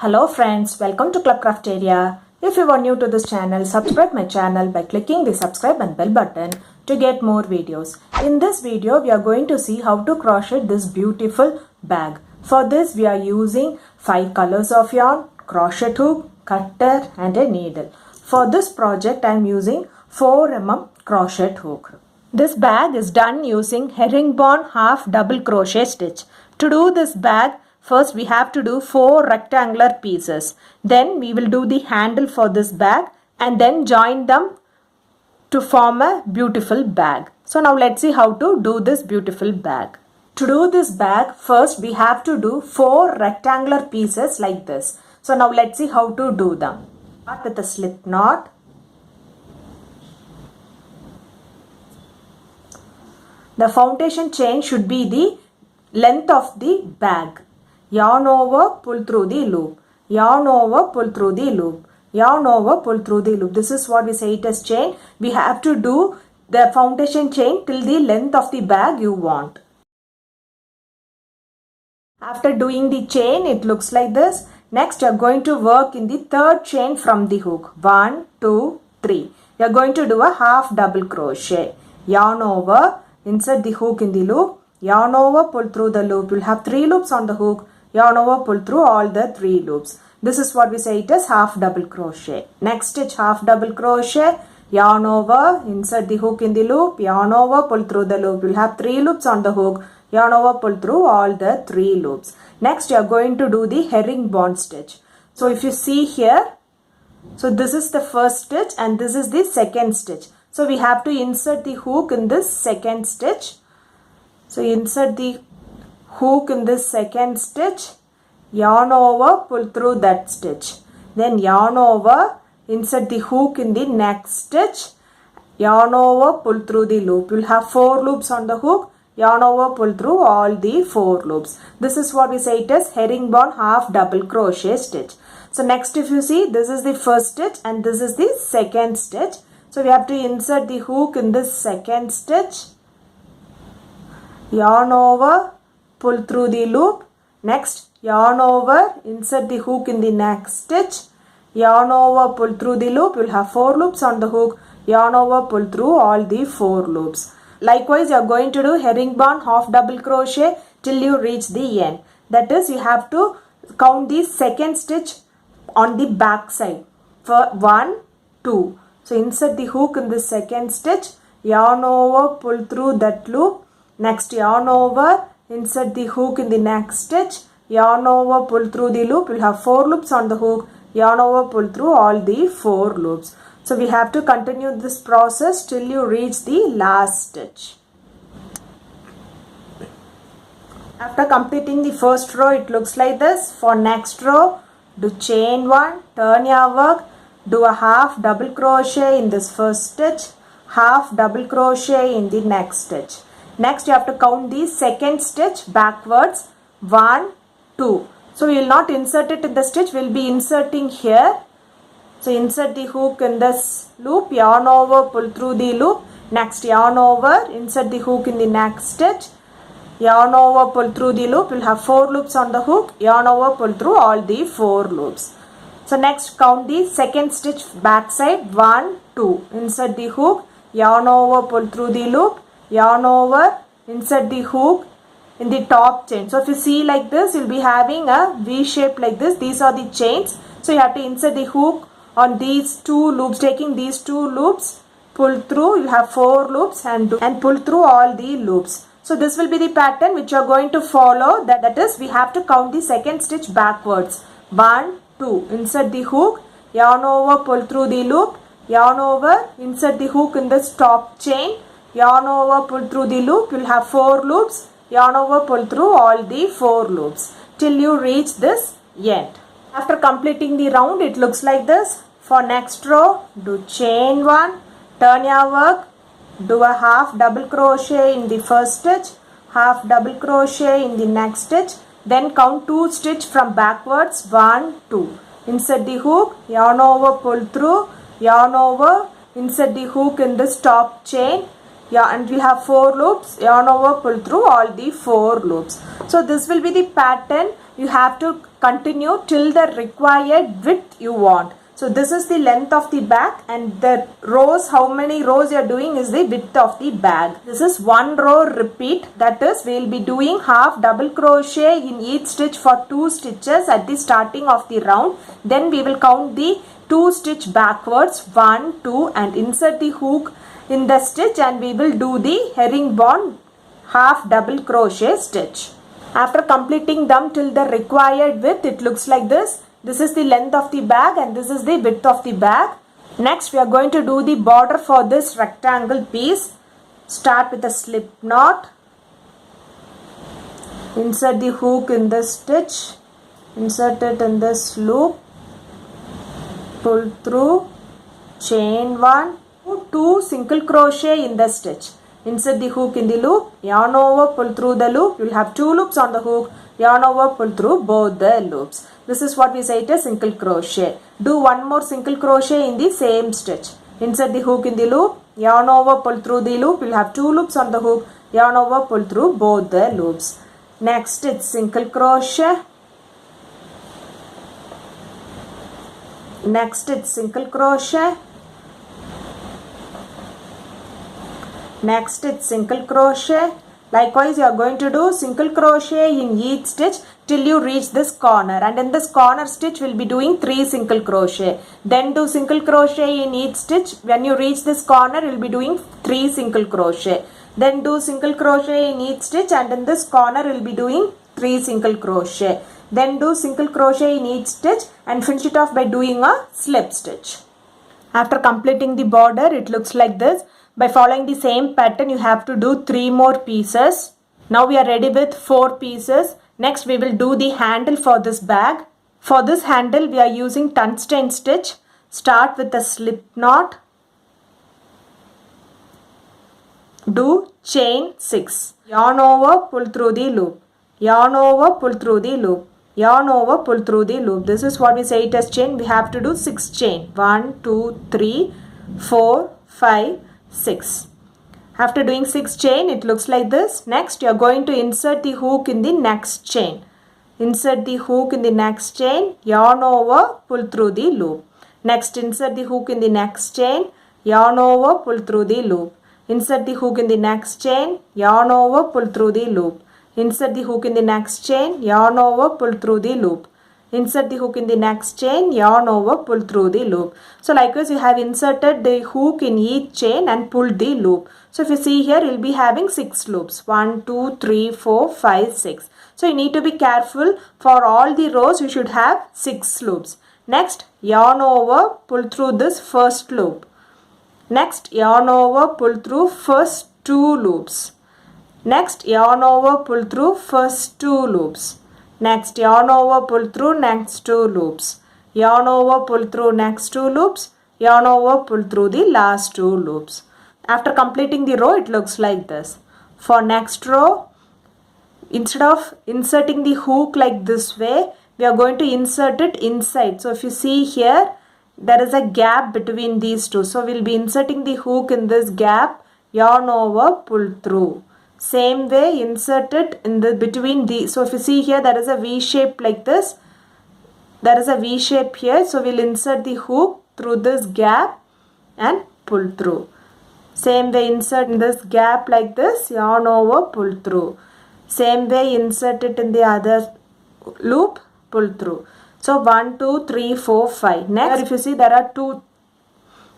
Hello friends, welcome to Club Crafteria. If you are new to this channel, subscribe my channel by clicking the subscribe and bell button to get more videos. In this video, we are going to see how to crochet this beautiful bag. For this, we are using 5 colors of yarn, crochet hook, cutter and a needle. For this project, I am using 4 mm crochet hook. This bag is done using herringbone half double crochet stitch. To do this bag, first we have to do 4 rectangular pieces. Then we will do the handle for this bag and then join them to form a beautiful bag. So now let's see how to do this beautiful bag. To do this bag, first we have to do 4 rectangular pieces like this. So now let's see how to do them. Start with a slip knot. The foundation chain should be the length of the bag. Yarn over, pull through the loop. Yarn over, pull through the loop. Yarn over, pull through the loop. This is what we say it as chain. We have to do the foundation chain till the length of the bag you want. After doing the chain, it looks like this. Next, you are going to work in the 3rd chain from the hook. 1, 2, 3. You are going to do a half double crochet. Yarn over, insert the hook in the loop. Yarn over, pull through the loop. You will have 3 loops on the hook. Yarn over, pull through all the 3 loops. This is what we say it as half double crochet. Next stitch, half double crochet. Yarn over, insert the hook in the loop. Yarn over, pull through the loop. You will have 3 loops on the hook. Yarn over, pull through all the 3 loops. Next, you are going to do the herringbone stitch. So if you see here, so this is the first stitch and this is the 2nd stitch. So we have to insert the hook in this 2nd stitch. So insert the hook in this 2nd stitch, yarn over, pull through that stitch. Then yarn over, insert the hook in the next stitch, yarn over, pull through the loop. You will have 4 loops on the hook, yarn over, pull through all the 4 loops. This is what we say it as herringbone half double crochet stitch. So next if you see, this is the first stitch and this is the 2nd stitch. So we have to insert the hook in this 2nd stitch, yarn over, pull through the loop. Next, yarn over, insert the hook in the next stitch, yarn over, pull through the loop. You will have 4 loops on the hook, yarn over, pull through all the 4 loops. Likewise, you are going to do herringbone half double crochet till you reach the end. That is, you have to count the 2nd stitch on the back side for 1, 2. So insert the hook in the 2nd stitch, yarn over, pull through that loop. Next, yarn over, insert the hook in the next stitch, yarn over, pull through the loop. You will have 4 loops on the hook, yarn over, pull through all the 4 loops. So we have to continue this process till you reach the last stitch. After completing the first row, it looks like this. For next row, do chain 1, turn your work, do a half double crochet in this first stitch, half double crochet in the next stitch. Next, you have to count the 2nd stitch backwards. 1, 2. So we will not insert it in the stitch. We will be inserting here. So insert the hook in this loop. Yarn over, pull through the loop. Next, yarn over. Insert the hook in the next stitch. Yarn over, pull through the loop. We will have 4 loops on the hook. Yarn over, pull through all the 4 loops. So next, count the 2nd stitch back side. 1, 2. Insert the hook. Yarn over, pull through the loop. Yarn over, insert the hook in the top chain. So if you see like this, you'll be having a V shape like this. These are the chains. So you have to insert the hook on these 2 loops, taking these 2 loops, pull through. You have 4 loops and pull through all the loops. So this will be the pattern which you are going to follow. That is, we have to count the 2nd stitch backwards. 1, 2. Insert the hook, yarn over, pull through the loop. Yarn over, insert the hook in this top chain. Yarn over, pull through the loop. You will have 4 loops. Yarn over, pull through all the 4 loops till you reach this end. After completing the round, it looks like this. For next row, do chain 1, turn your work, do a half double crochet in the first stitch, half double crochet in the next stitch. Then count 2 stitch from backwards. 1, 2. Insert the hook, yarn over, pull through, yarn over, insert the hook in this top chain. Yeah, and we have 4 loops, yarn over, pull through all the 4 loops. So this will be the pattern. You have to continue till the required width you want. So this is the length of the bag, and the rows, how many rows you are doing is the width of the bag. This is one row repeat, that is we will be doing half double crochet in each stitch for 2 stitches at the starting of the round. Then we will count the 2 stitch backwards, 1, 2, and insert the hook in the stitch, and we will do the herringbone half double crochet stitch. After completing them till the required width, it looks like this. This is the length of the bag and this is the width of the bag. Next we are going to do the border for this rectangle piece. Start with a slip knot. Insert the hook in this stitch. Insert it in this loop. Pull through. Chain 1. 2 single crochet in the stitch. Insert the hook in the loop. Yarn over, pull through the loop. You will have 2 loops on the hook. Yarn over, pull through both the loops. This is what we say it is single crochet. Do one more single crochet in the same stitch. Insert the hook in the loop. Yarn over, pull through the loop. You will have 2 loops on the hook. Yarn over, pull through both the loops. Next it's single crochet. Next it's single crochet. Next it's single crochet. Likewise you are going to do single crochet in each stitch till you reach this corner, and in this corner stitch we will be doing 3 single crochet. Then do single crochet in each stitch. When you reach this corner you will be doing 3 single crochet. Then do single crochet in each stitch, and in this corner you will be doing 3 single crochet. Then do single crochet in each stitch and finish it off by doing a slip stitch. After completing the border it looks like this. By following the same pattern you have to do 3 more pieces. Now we are ready with 4 pieces. Next we will do the handle for this bag. For this handle we are using tungsten stitch. Start with a slip knot. Do chain 6. Yarn over, pull through the loop. Yarn over, pull through the loop. Yarn over, pull through the loop. This is what we say it as chain. We have to do 6 chain. 1, 2, 3, 4, 5, 6. After doing 6 chain it looks like this. Next you are going to insert the hook in the next chain. Insert the hook in the next chain. Yarn over, pull through the loop. Next insert the hook in the next chain. Yarn over, pull through the loop. Insert the hook in the next chain. Yarn over, pull through the loop. Insert the hook in the next chain. Yarn over, pull through the loop. Insert the hook in the next chain, yarn over, pull through the loop. So likewise you have inserted the hook in each chain and pulled the loop. So if you see here you will be having 6 loops. 1, 2, 3, 4, 5, 6. So you need to be careful. For all the rows you should have 6 loops. Next yarn over, pull through this first loop. Next yarn over, pull through first 2 loops. Next yarn over, pull through first 2 loops. Next yarn over, pull through next 2 loops. Yarn over, pull through next 2 loops. Yarn over, pull through the last 2 loops. After completing the row it looks like this. For next row, instead of inserting the hook like this way, we are going to insert it inside. So if you see here, there is a gap between these two. So we will be inserting the hook in this gap. Yarn over, pull through. Same way insert it in the between the. So if you see here there is a V shape like this. There is a V shape here. So we will insert the hook through this gap and pull through. Same way insert in this gap like this. Yarn over, pull through. Same way insert it in the other loop, pull through. So 1, 2, 3, 4, 5. Next if you see there are 2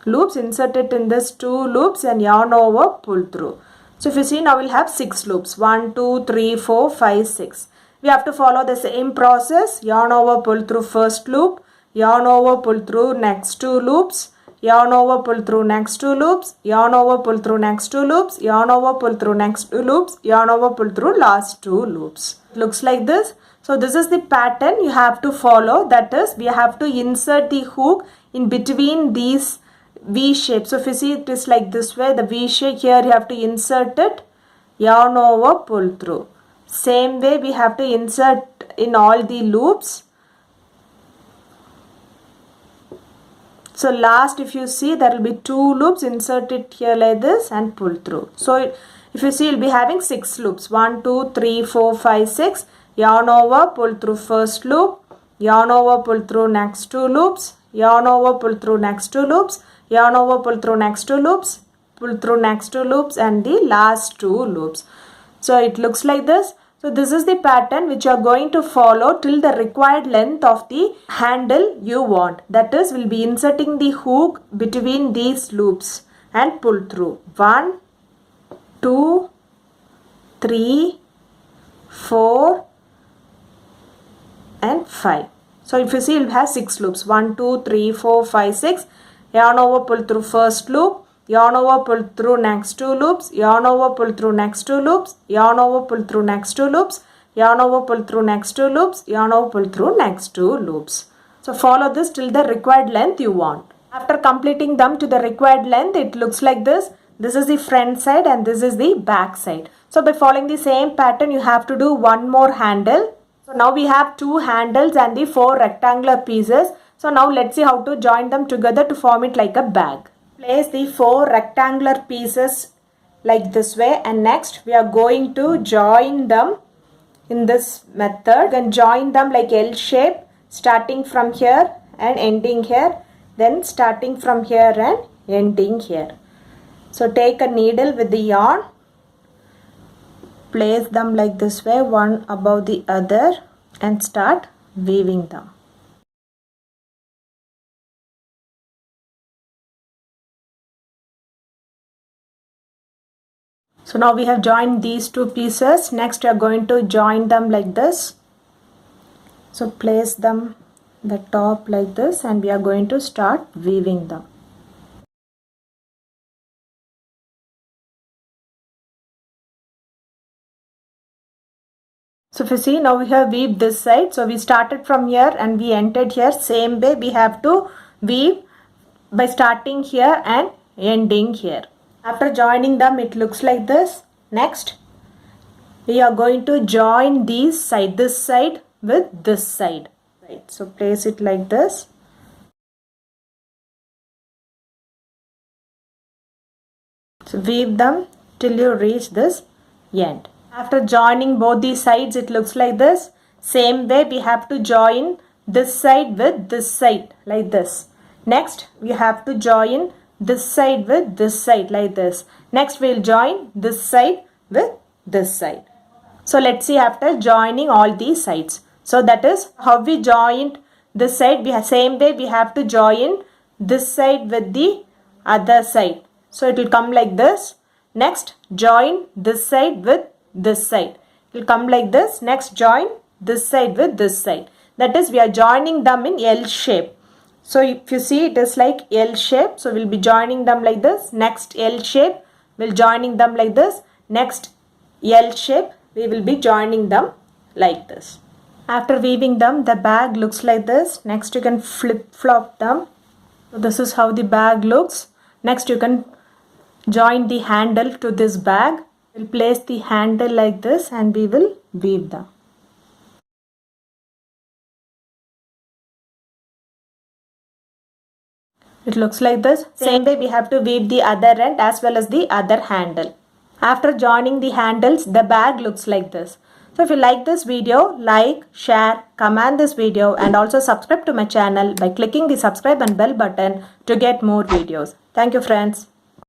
loops, insert it in this 2 loops and yarn over, pull through. So if you see now we'll have 6 loops. 1, 2, 3, 4, 5, 6. We have to follow the same process. Yarn over, pull through first loop. Yarn over, pull through next 2 loops. Yarn over, pull through next 2 loops. Yarn over, pull through next 2 loops. Yarn over, pull through next 2 loops. Yarn over, pull through last 2 loops. It looks like this. So this is the pattern you have to follow. That is, we have to insert the hook in between these V shape. So if you see it is like this way, the V shape here you have to insert it, yarn over, pull through. Same way we have to insert in all the loops. So last if you see there will be 2 loops, insert it here like this and pull through. So if you see you will be having 6 loops. 1, 2, 3, 4, 5, 6. Yarn over, pull through first loop. yarn over, pull through next 2 loops, yarn over, pull through next 2 loops, yarn over, pull through next 2 loops, pull through next 2 loops and the last 2 loops. So it looks like this. So this is the pattern which you are going to follow till the required length of the handle you want. That is, we'll be inserting the hook between these loops and pull through. 1, 2, 3, 4 and 5. So if you see, you'll have 6 loops. 1, 2, 3, 4, 5, 6. Yarn over, pull through first loop. Yarn over, pull through next 2 loops, yarn over, pull through next 2 loops, yarn over, pull through next 2 loops, yarn over, pull through next 2 loops, yarn over, pull through next 2 loops. So follow this till the required length you want. After completing them to the required length, it looks like this. This is the front side and this is the back side. So by following the same pattern, you have to do one more handle. So now we have 2 handles and the 4 rectangular pieces. So now let's see how to join them together to form it like a bag. Place the 4 rectangular pieces like this way, and next we are going to join them in this method. You can join them like L shape, starting from here and ending here, then starting from here and ending here. So take a needle with the yarn, place them like this way, one above the other, and start weaving them. So now we have joined these 2 pieces. Next we are going to join them like this. So place them the top like this and we are going to start weaving them. So if you see, now we have weaved this side. So we started from here and we entered here. Same way we have to weave by starting here and ending here. After joining them, it looks like this. Next, we are going to join these side, this side with this side. Right. So place it like this. So weave them till you reach this end. After joining both these sides, it looks like this. Same way we have to join this side with this side like this. Next, we have to join this side with this side like this. Next we will join this side with this side. So let's see after joining all these sides. So that is how we joined this side. We have same way we have to join this side with the other side. So it will come like this. Next join this side with this side. It will come like this. Next join this side with this side. That is, we are joining them in L shape. So if you see, it is like L shape. So we'll be joining them like this. Next L shape, we'll joining them like this. Next L shape, we will be joining them like this. After weaving them, the bag looks like this. Next you can flip flop them. So this is how the bag looks. Next you can join the handle to this bag. We'll place the handle like this and we will weave them. It looks like this. Same way we have to weave the other end as well as the other handle. After joining the handles, the bag looks like this. So if you like this video, like, share, comment this video and also subscribe to my channel by clicking the subscribe and bell button to get more videos. Thank you friends.